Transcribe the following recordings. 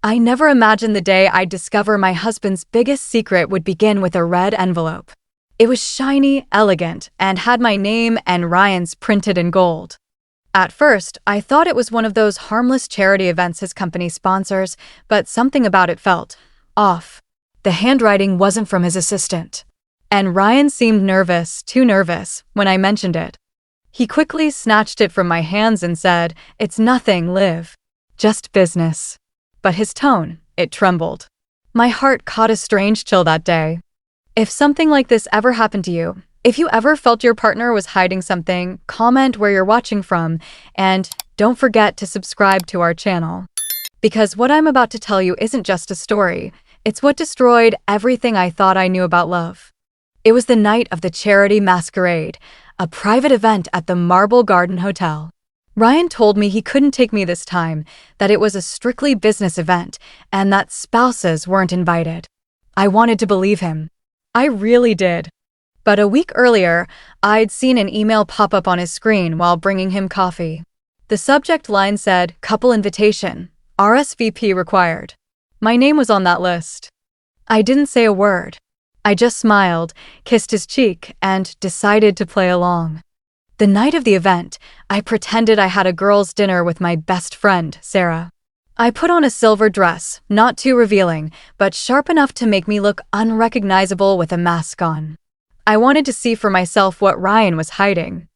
I never imagined the day I'd discover my husband's biggest secret would begin with a red envelope. It was shiny, elegant, and had my name and Ryan's printed in gold. At first, I thought it was one of those harmless charity events his company sponsors, but something about it felt off. The handwriting wasn't from his assistant. And Ryan seemed nervous, too nervous, when I mentioned it. He quickly snatched it from my hands and said, "It's nothing, Liv. Just business." But his tone, it trembled. My heart caught a strange chill that day. If something like this ever happened to you, if you ever felt your partner was hiding something, comment where you're watching from, and don't forget to subscribe to our channel. Because what I'm about to tell you isn't just a story, it's what destroyed everything I thought I knew about love. It was the night of the charity masquerade, a private event at the Marble Garden Hotel. Ryan told me he couldn't take me this time, that it was a strictly business event, and that spouses weren't invited. I wanted to believe him. I really did. But a week earlier, I'd seen an email pop up on his screen while bringing him coffee. The subject line said, "Couple invitation, RSVP required." My name was on that list. I didn't say a word. I just smiled, kissed his cheek, and decided to play along. The night of the event, I pretended I had a girls' dinner with my best friend, Sarah. I put on a silver dress, not too revealing, but sharp enough to make me look unrecognizable with a mask on. I wanted to see for myself what Ryan was hiding.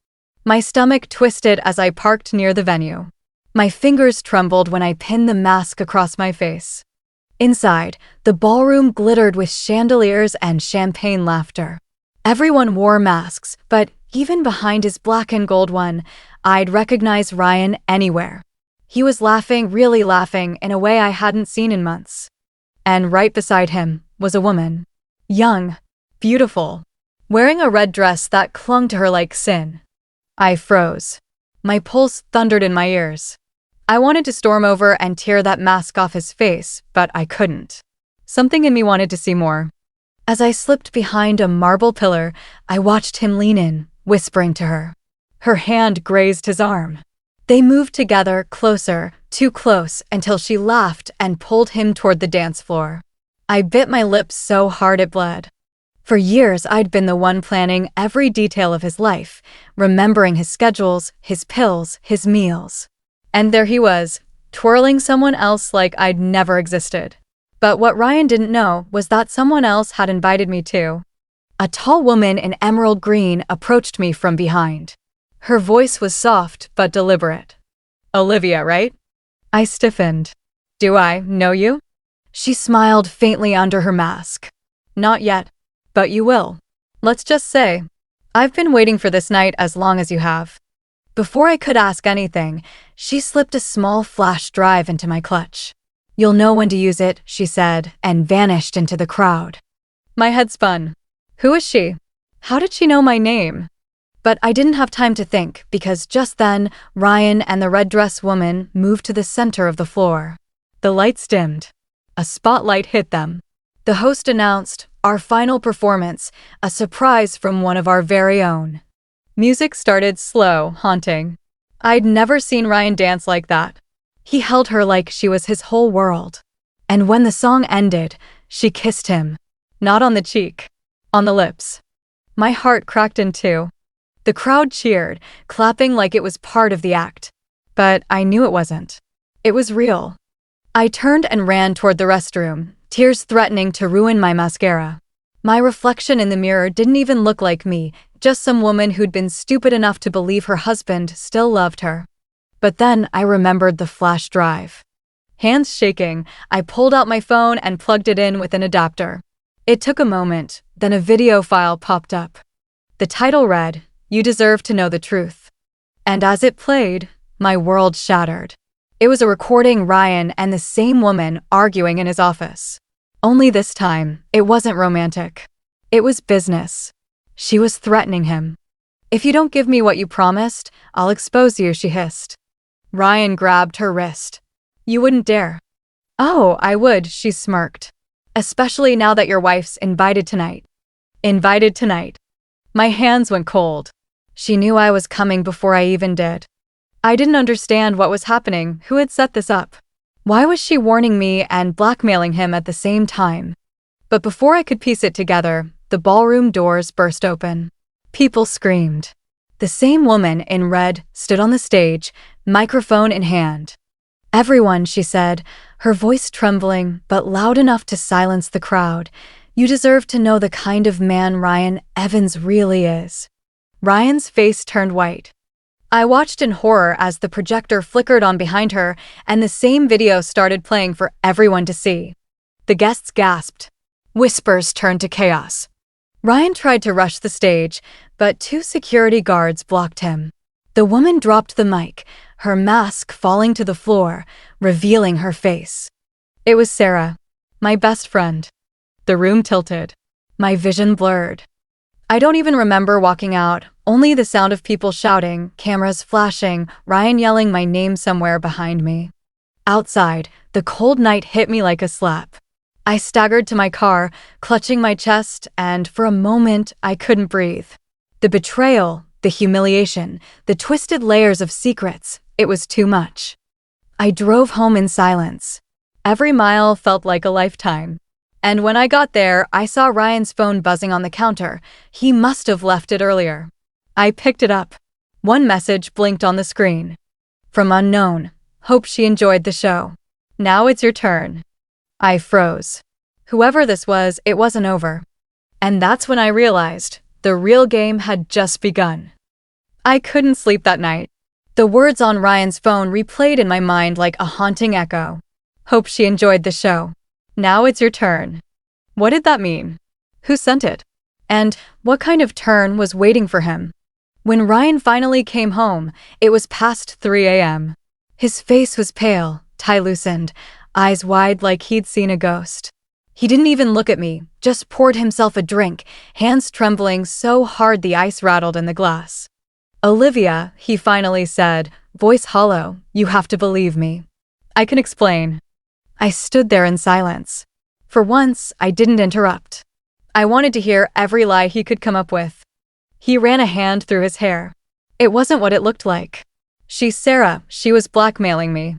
My stomach twisted as I parked near the venue. My fingers trembled when I pinned the mask across my face. Inside, the ballroom glittered with chandeliers and champagne laughter. Everyone wore masks, but even behind his black and gold one, I'd recognize Ryan anywhere. He was laughing, really laughing, in a way I hadn't seen in months. And right beside him was a woman. Young, beautiful, wearing a red dress that clung to her like sin. I froze. My pulse thundered in my ears. I wanted to storm over and tear that mask off his face, but I couldn't. Something in me wanted to see more. As I slipped behind a marble pillar, I watched him lean in, whispering to her. Her hand grazed his arm. They moved together, closer, too close, until she laughed and pulled him toward the dance floor. I bit my lips so hard it bled. For years, I'd been the one planning every detail of his life, remembering his schedules, his pills, his meals. And there he was, twirling someone else like I'd never existed. But what Ryan didn't know was that someone else had invited me too. A tall woman in emerald green approached me from behind. Her voice was soft but deliberate. "Olivia, right?" I stiffened. "Do I know you?" She smiled faintly under her mask. "Not yet, but you will. Let's just say, I've been waiting for this night as long as you have." Before I could ask anything, she slipped a small flash drive into my clutch. "You'll know when to use it," she said, and vanished into the crowd. My head spun. Who is she? How did she know my name? But I didn't have time to think, because just then, Ryan and the red dress woman moved to the center of the floor. The lights dimmed. A spotlight hit them. The host announced, "Our final performance, a surprise from one of our very own." Music started slow, haunting. I'd never seen Ryan dance like that. He held her like she was his whole world. And when the song ended, she kissed him. Not on the cheek, on the lips. My heart cracked in two. The crowd cheered, clapping like it was part of the act. But I knew it wasn't. It was real. I turned and ran toward the restroom, tears threatening to ruin my mascara. My reflection in the mirror didn't even look like me, just some woman who'd been stupid enough to believe her husband still loved her. But then I remembered the flash drive. Hands shaking, I pulled out my phone and plugged it in with an adapter. It took a moment, then a video file popped up. The title read, "You Deserve to Know the Truth." And as it played, my world shattered. It was a recording Ryan and the same woman arguing in his office. Only this time, it wasn't romantic. It was business. She was threatening him. "If you don't give me what you promised, I'll expose you," she hissed. Ryan grabbed her wrist. "You wouldn't dare." "Oh, I would," she smirked. "Especially now that your wife's invited tonight." Invited tonight. My hands went cold. She knew I was coming before I even did. I didn't understand what was happening, who had set this up. Why was she warning me and blackmailing him at the same time? But before I could piece it together, the ballroom doors burst open. People screamed. The same woman in red stood on the stage, microphone in hand. "Everyone," she said, her voice trembling but loud enough to silence the crowd, "you deserve to know the kind of man Ryan Evans really is." Ryan's face turned white. I watched in horror as the projector flickered on behind her and the same video started playing for everyone to see. The guests gasped. Whispers turned to chaos. Ryan tried to rush the stage, but two security guards blocked him. The woman dropped the mic, her mask falling to the floor, revealing her face. It was Sarah, my best friend. The room tilted. My vision blurred. I don't even remember walking out, only the sound of people shouting, cameras flashing, Ryan yelling my name somewhere behind me. Outside, the cold night hit me like a slap. I staggered to my car, clutching my chest, and for a moment, I couldn't breathe. The betrayal, the humiliation, the twisted layers of secrets, it was too much. I drove home in silence. Every mile felt like a lifetime. And when I got there, I saw Ryan's phone buzzing on the counter. He must have left it earlier. I picked it up. One message blinked on the screen. From unknown. Hope she enjoyed the show. Now it's your turn. I froze. Whoever this was, it wasn't over. And that's when I realized the real game had just begun. I couldn't sleep that night. The words on Ryan's phone replayed in my mind like a haunting echo. Hope she enjoyed the show. Now it's your turn. What did that mean? Who sent it? And what kind of turn was waiting for him? When Ryan finally came home, it was past 3 a.m. His face was pale, tie loosened, eyes wide like he'd seen a ghost. He didn't even look at me, just poured himself a drink, hands trembling so hard the ice rattled in the glass. "Olivia," he finally said, voice hollow, "you have to believe me. I can explain." I stood there in silence. For once, I didn't interrupt. I wanted to hear every lie he could come up with. He ran a hand through his hair. It wasn't what it looked like. "She's Sarah, she was blackmailing me."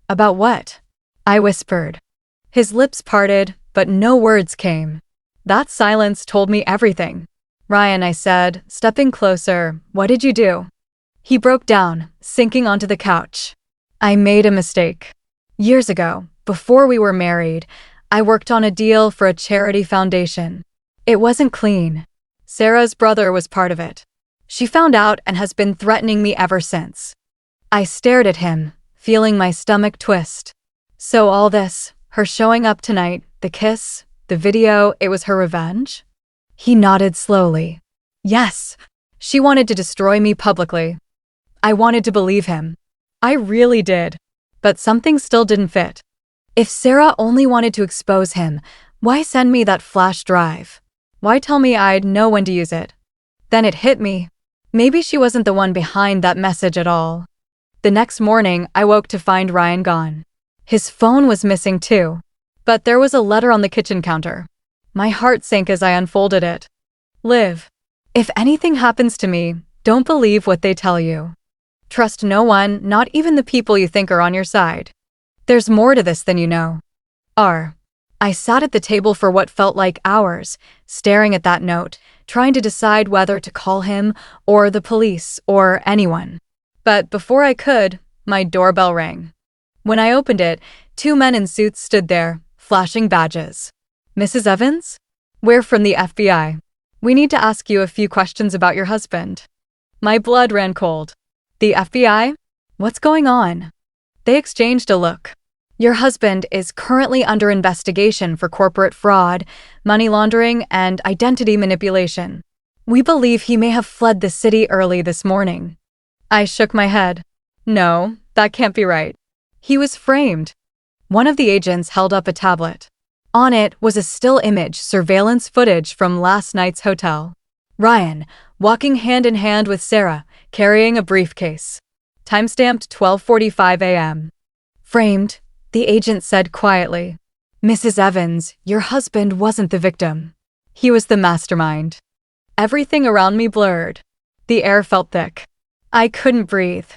"About what?" I whispered. His lips parted, but no words came. That silence told me everything. "Ryan," I said, stepping closer, "what did you do?" He broke down, sinking onto the couch. "I made a mistake. Years ago, before we were married, I worked on a deal for a charity foundation. It wasn't clean. Sarah's brother was part of it. She found out and has been threatening me ever since." I stared at him, feeling my stomach twist. So all this, her showing up tonight, the kiss, the video, it was her revenge? He nodded slowly. Yes, she wanted to destroy me publicly. I wanted to believe him. I really did. But something still didn't fit. If Sarah only wanted to expose him, why send me that flash drive? Why tell me I'd know when to use it? Then it hit me. Maybe she wasn't the one behind that message at all. The next morning, I woke to find Ryan gone. His phone was missing too. But there was a letter on the kitchen counter. My heart sank as I unfolded it. "Liv, if anything happens to me, don't believe what they tell you. Trust no one, not even the people you think are on your side. There's more to this than you know. R." I sat at the table for what felt like hours, staring at that note, trying to decide whether to call him, or the police, or anyone. But before I could, my doorbell rang. When I opened it, two men in suits stood there, flashing badges. "Mrs. Evans? We're from the FBI. We need to ask you a few questions about your husband." My blood ran cold. "The FBI? What's going on?" They exchanged a look. "Your husband is currently under investigation for corporate fraud, money laundering, and identity manipulation. We believe he may have fled the city early this morning." I shook my head. "No, that can't be right. He was framed." One of the agents held up a tablet. On it was a still image surveillance footage from last night's hotel. Ryan, walking hand in hand with Sarah, carrying a briefcase. Timestamped 12:45 a.m. "Framed," the agent said quietly. "Mrs. Evans, your husband wasn't the victim. He was the mastermind." Everything around me blurred. The air felt thick. I couldn't breathe.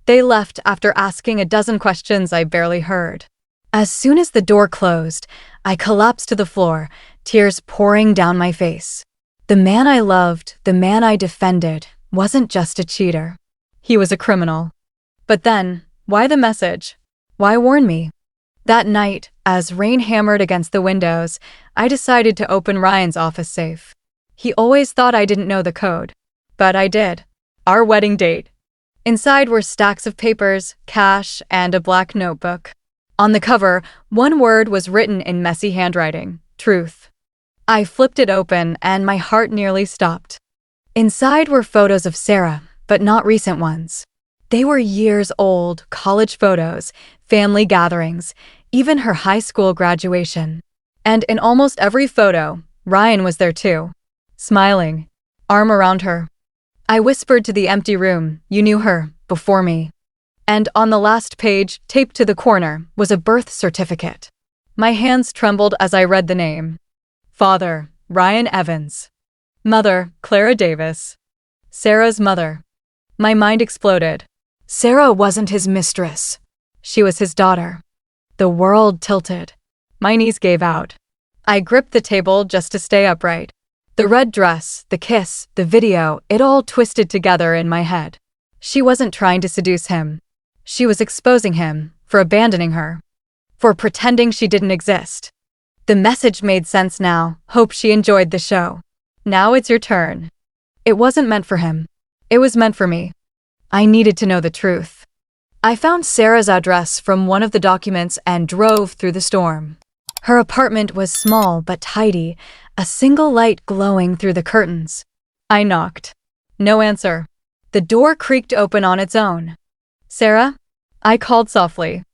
They left after asking a dozen questions I barely heard. As soon as the door closed, I collapsed to the floor, tears pouring down my face. The man I loved, the man I defended, wasn't just a cheater. He was a criminal. But then, why the message? Why warn me? That night, as rain hammered against the windows, I decided to open Ryan's office safe. He always thought I didn't know the code. But I did. Our wedding date. Inside were stacks of papers, cash, and a black notebook. On the cover, one word was written in messy handwriting: truth. I flipped it open and my heart nearly stopped. Inside were photos of Sarah, but not recent ones. They were years old, college photos, family gatherings, even her high school graduation. And in almost every photo, Ryan was there too, smiling, arm around her. I whispered to the empty room, "You knew her, before me." And on the last page, taped to the corner, was a birth certificate. My hands trembled as I read the name. Father, Ryan Evans. Mother, Clara Davis. Sarah's mother. My mind exploded. Sarah wasn't his mistress. She was his daughter. The world tilted. My knees gave out. I gripped the table just to stay upright. The red dress, the kiss, the video, it all twisted together in my head. She wasn't trying to seduce him. She was exposing him for abandoning her, for pretending she didn't exist. The message made sense now. Hope she enjoyed the show. Now it's your turn. It wasn't meant for him. It was meant for me. I needed to know the truth. I found Sarah's address from one of the documents and drove through the storm. Her apartment was small but tidy, a single light glowing through the curtains. I knocked. No answer. The door creaked open on its own. Sarah? I called softly.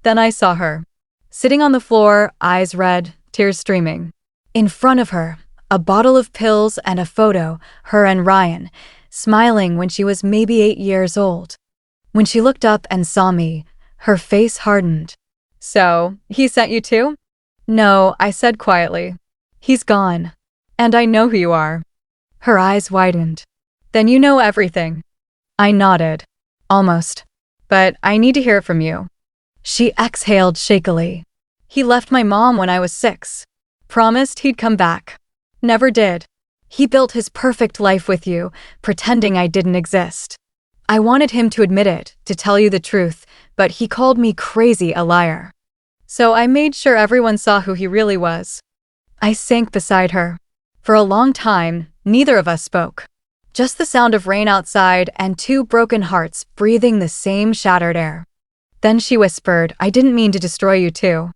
Then I saw her. Sitting on the floor, eyes red, tears streaming. In front of her, a bottle of pills and a photo, her and Ryan, smiling when she was maybe 8 years old. When she looked up and saw me, her face hardened. So, he sent you too? No, I said quietly. He's gone. And I know who you are. Her eyes widened. Then you know everything. I nodded. Almost. But I need to hear it from you. She exhaled shakily. He left my mom when I was 6. Promised he'd come back. Never did. He built his perfect life with you, pretending I didn't exist. I wanted him to admit it, to tell you the truth, but he called me crazy, a liar. So I made sure everyone saw who he really was. I sank beside her. For a long time, neither of us spoke. Just the sound of rain outside and 2 broken hearts breathing the same shattered air. Then she whispered, "I didn't mean to destroy you too."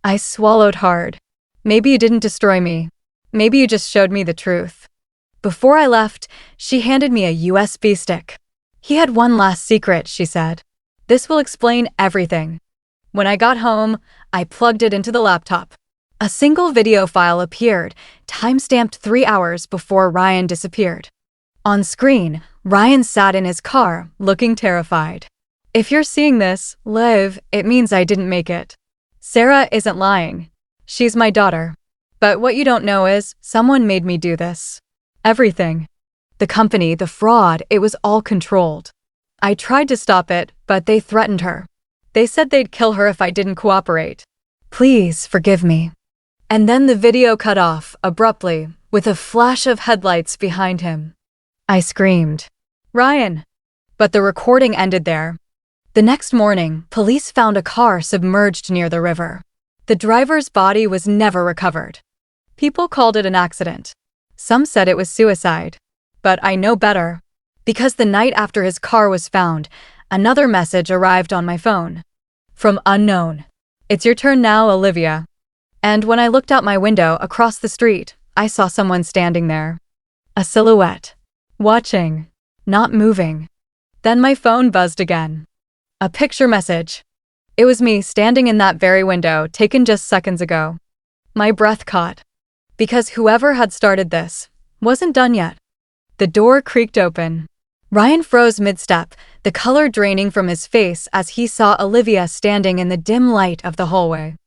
I swallowed hard. Maybe you didn't destroy me. Maybe you just showed me the truth. Before I left, she handed me a USB stick. He had one last secret, she said. This will explain everything. When I got home, I plugged it into the laptop. A single video file appeared, time-stamped 3 hours before Ryan disappeared. On screen, Ryan sat in his car, looking terrified. If you're seeing this, Liv, it means I didn't make it. Sarah isn't lying. She's my daughter. But what you don't know is, someone made me do this. Everything. The company, the fraud, it was all controlled. I tried to stop it, but they threatened her. They said they'd kill her if I didn't cooperate. Please forgive me. And then the video cut off, abruptly, with a flash of headlights behind him. I screamed, "Ryan!" But the recording ended there. The next morning, police found a car submerged near the river. The driver's body was never recovered. People called it an accident. Some said it was suicide. But I know better. Because the night after his car was found, another message arrived on my phone. From unknown. "It's your turn now, Olivia." And when I looked out my window across the street, I saw someone standing there. A silhouette. Watching. Not moving. Then my phone buzzed again. A picture message. It was me standing in that very window, taken just seconds ago. My breath caught. Because whoever had started this wasn't done yet. The door creaked open. Ryan froze mid-step, the color draining from his face as he saw Olivia standing in the dim light of the hallway.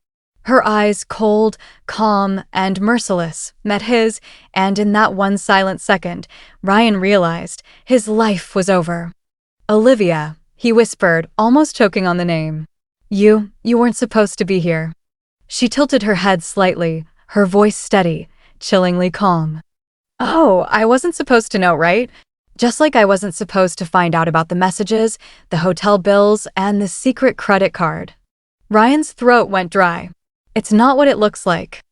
Her eyes, cold, calm, and merciless, met his, and in that one silent second, Ryan realized his life was over. "Olivia," he whispered, almost choking on the name. You weren't supposed to be here. She tilted her head slightly, her voice steady, chillingly calm. Oh, I wasn't supposed to know, right? Just like I wasn't supposed to find out about the messages, the hotel bills, and the secret credit card. Ryan's throat went dry. It's not what it looks like.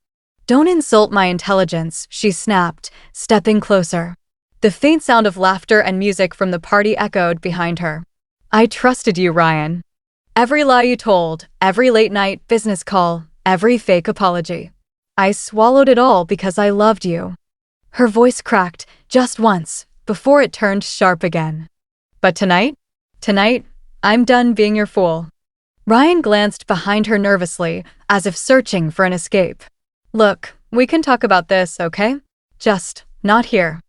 Don't insult my intelligence, she snapped, stepping closer. The faint sound of laughter and music from the party echoed behind her. I trusted you, Ryan. Every lie you told, every late-night business call, every fake apology. I swallowed it all because I loved you. Her voice cracked, just once, before it turned sharp again. But tonight, I'm done being your fool. Ryan glanced behind her nervously, as if searching for an escape. Look, we can talk about this, okay? Just, not here.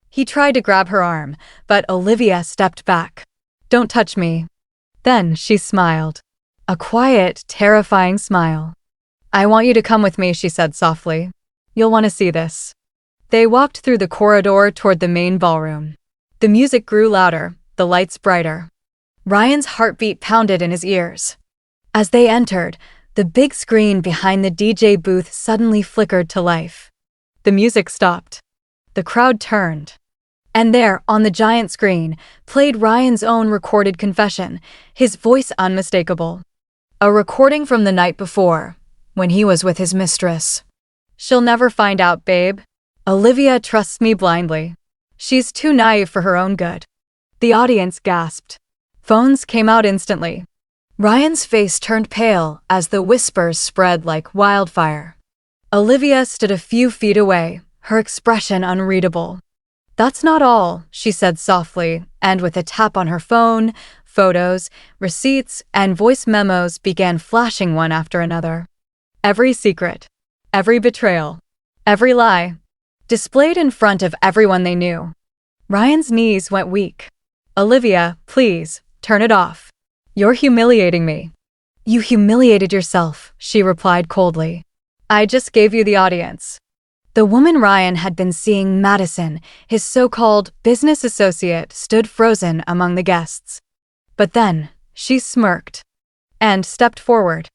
He tried to grab her arm, but Olivia stepped back. Don't touch me. Then she smiled. A quiet, terrifying smile. I want you to come with me, she said softly. You'll want to see this. They walked through the corridor toward the main ballroom. The music grew louder, the lights brighter. Ryan's heartbeat pounded in his ears. As they entered, the big screen behind the DJ booth suddenly flickered to life. The music stopped. The crowd turned. And there, on the giant screen, played Ryan's own recorded confession, his voice unmistakable. A recording from the night before, when he was with his mistress. She'll never find out, babe. Olivia trusts me blindly. She's too naive for her own good. The audience gasped. Phones came out instantly. Ryan's face turned pale as the whispers spread like wildfire. Olivia stood a few feet away, her expression unreadable. That's not all, she said softly, and with a tap on her phone, photos, receipts, and voice memos began flashing one after another. Every secret, every betrayal, every lie, displayed in front of everyone they knew. Ryan's knees went weak. Olivia, please, turn it off. You're humiliating me. You humiliated yourself, she replied coldly. I just gave you the audience. The woman Ryan had been seeing, Madison, his so-called business associate, stood frozen among the guests. But then, she smirked and stepped forward.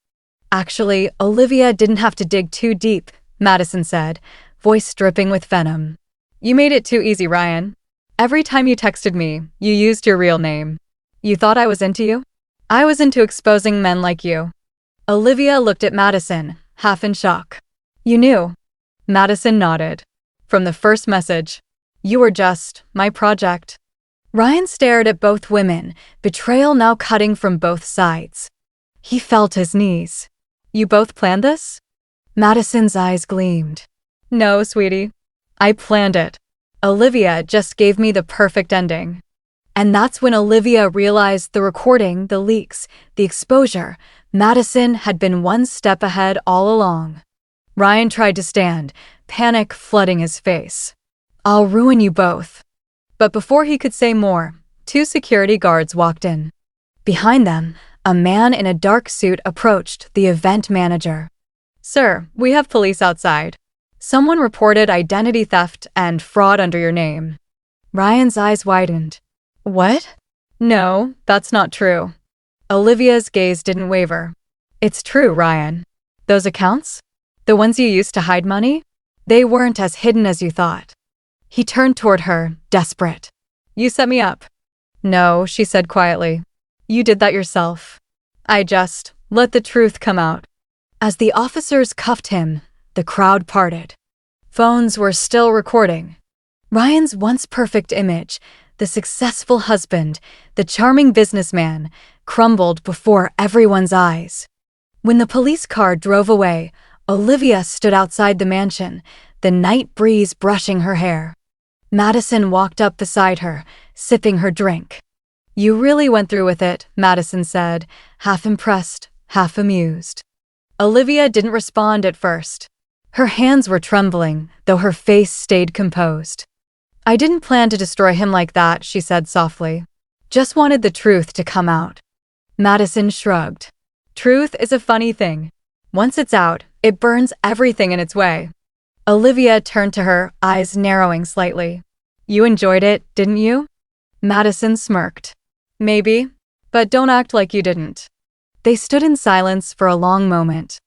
Actually, Olivia didn't have to dig too deep, Madison said, voice dripping with venom. You made it too easy, Ryan. Every time you texted me, you used your real name. You thought I was into you? I was into exposing men like you. Olivia looked at Madison, half in shock. You knew. Madison nodded. From the first message. You were just my project. Ryan stared at both women, betrayal now cutting from both sides. He felt his knees. You both planned this? Madison's eyes gleamed. No, sweetie. I planned it. Olivia just gave me the perfect ending. And that's when Olivia realized the recording, the leaks, the exposure. Madison had been one step ahead all along. Ryan tried to stand, panic flooding his face. I'll ruin you both. But before he could say more, 2 security guards walked in. Behind them, a man in a dark suit approached the event manager. Sir, we have police outside. Someone reported identity theft and fraud under your name. Ryan's eyes widened. What? No, that's not true. Olivia's gaze didn't waver. It's true, Ryan. Those accounts? The ones you used to hide money? They weren't as hidden as you thought. He turned toward her, desperate. You set me up. No, she said quietly. You did that yourself. I just let the truth come out. As the officers cuffed him, the crowd parted. Phones were still recording. Ryan's once perfect image, the successful husband, the charming businessman, crumbled before everyone's eyes. When the police car drove away, Olivia stood outside the mansion, the night breeze brushing her hair. Madison walked up beside her, sipping her drink. You really went through with it, Madison said, half impressed, half amused. Olivia didn't respond at first. Her hands were trembling, though her face stayed composed. I didn't plan to destroy him like that, she said softly. Just wanted the truth to come out. Madison shrugged. Truth is a funny thing. Once it's out, it burns everything in its way. Olivia turned to her, eyes narrowing slightly. You enjoyed it, didn't you? Madison smirked. Maybe, but don't act like you didn't. They stood in silence for a long moment.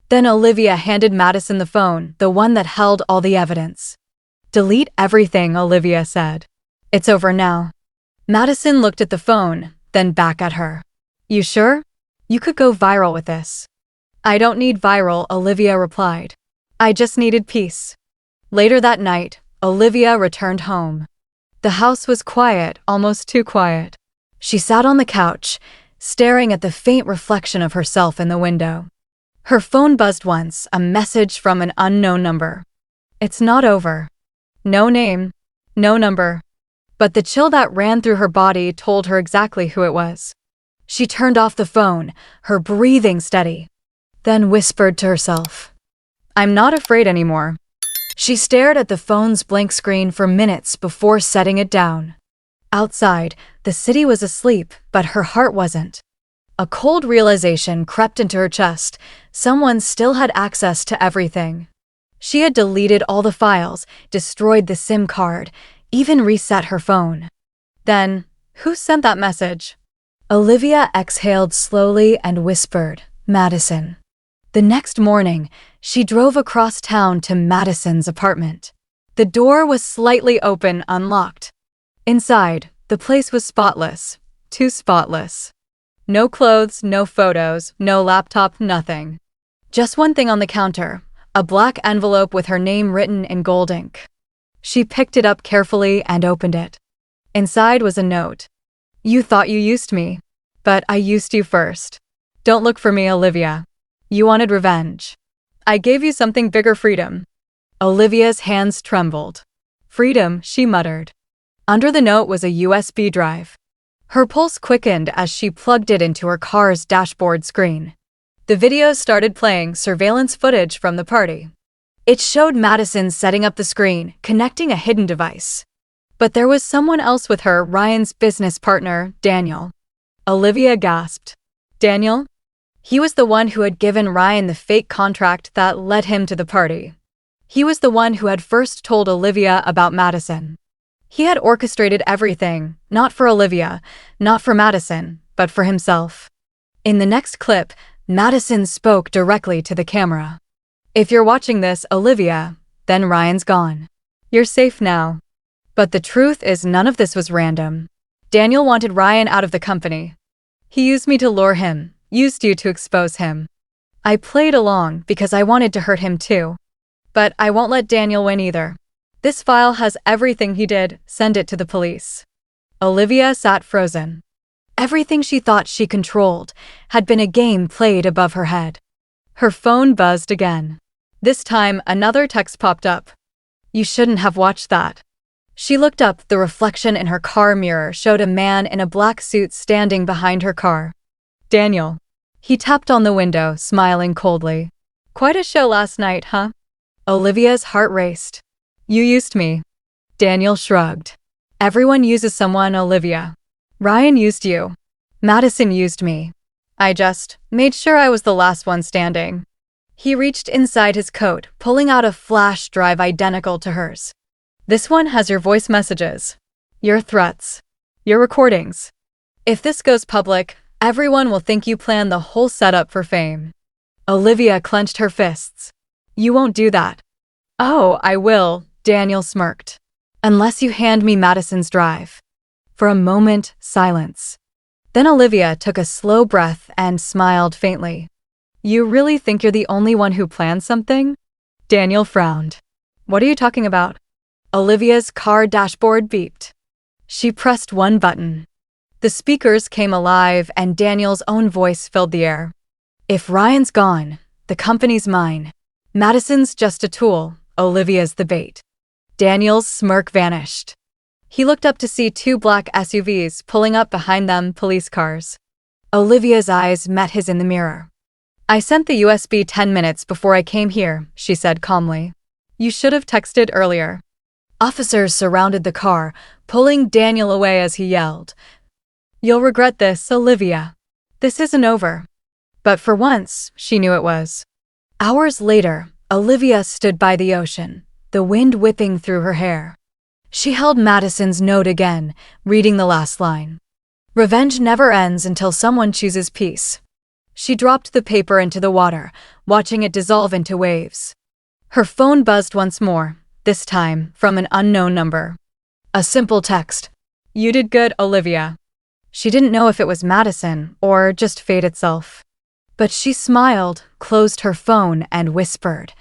Then Olivia handed Madison the phone, the one that held all the evidence. "Delete everything," Olivia said. "It's over now." Madison looked at the phone, then back at her. "You sure? You could go viral with this." "I don't need viral," Olivia replied. "I just needed peace." Later that night, Olivia returned home. The house was quiet, almost too quiet. She sat on the couch, staring at the faint reflection of herself in the window. Her phone buzzed once, a message from an unknown number. "It's not over." No name, no number. But the chill that ran through her body told her exactly who it was. She turned off the phone, her breathing steady, then whispered to herself, "I'm not afraid anymore." She stared at the phone's blank screen for minutes before setting it down. Outside, the city was asleep, but her heart wasn't. A cold realization crept into her chest. Someone still had access to everything. She had deleted all the files, destroyed the SIM card, even reset her phone. Then, who sent that message? Olivia exhaled slowly and whispered, "Madison." The next morning, she drove across town to Madison's apartment. The door was slightly open, unlocked. Inside, the place was spotless, too spotless. No clothes, no photos, no laptop, nothing. Just one thing on the counter, a black envelope with her name written in gold ink. She picked it up carefully and opened it. Inside was a note. "You thought you used me, but I used you first. Don't look for me, Olivia. You wanted revenge. I gave you something bigger, freedom." Olivia's hands trembled. "Freedom," she muttered. Under the note was a USB drive. Her pulse quickened as she plugged it into her car's dashboard screen. The video started playing, surveillance footage from the party. It showed Madison setting up the screen, connecting a hidden device. But there was someone else with her, Ryan's business partner, Daniel. Olivia gasped. Daniel? He was the one who had given Ryan the fake contract that led him to the party. He was the one who had first told Olivia about Madison. He had orchestrated everything, not for Olivia, not for Madison, but for himself. In the next clip, Madison spoke directly to the camera. "If you're watching this, Olivia, then Ryan's gone. You're safe now." But the truth is, none of this was random. Daniel wanted Ryan out of the company. "He used me to lure him, used you to expose him. I played along because I wanted to hurt him too. But I won't let Daniel win either. This file has everything he did, send it to the police." Olivia sat frozen. Everything she thought she controlled had been a game played above her head. Her phone buzzed again. This time, another text popped up. "You shouldn't have watched that." She looked up. The reflection in her car mirror showed a man in a black suit standing behind her car. "Daniel." He tapped on the window, smiling coldly. "Quite a show last night, huh?" Olivia's heart raced. "You used me." Daniel shrugged. "Everyone uses someone, Olivia. Ryan used you. Madison used me. I just made sure I was the last one standing." He reached inside his coat, pulling out a flash drive identical to hers. "This one has your voice messages, your threats, your recordings. If this goes public, everyone will think you planned the whole setup for fame." Olivia clenched her fists. "You won't do that." "Oh, I will," Daniel smirked. "Unless you hand me Madison's drive." For a moment, silence. Then Olivia took a slow breath and smiled faintly. "You really think you're the only one who planned something?" Daniel frowned. "What are you talking about?" Olivia's car dashboard beeped. She pressed one button. The speakers came alive and Daniel's own voice filled the air. "If Ryan's gone, the company's mine. Madison's just a tool, Olivia's the bait." Daniel's smirk vanished. He looked up to see two black SUVs pulling up behind them, police cars. Olivia's eyes met his in the mirror. "I sent the USB 10 minutes before I came here," she said calmly. "You should have texted earlier." Officers surrounded the car, pulling Daniel away as he yelled, "You'll regret this, Olivia. This isn't over." But for once, she knew it was. Hours later, Olivia stood by the ocean, the wind whipping through her hair. She held Madison's note again, reading the last line. "Revenge never ends until someone chooses peace." She dropped the paper into the water, watching it dissolve into waves. Her phone buzzed once more, this time from an unknown number. A simple text. "You did good, Olivia." She didn't know if it was Madison or just fate itself. But she smiled, closed her phone, and whispered,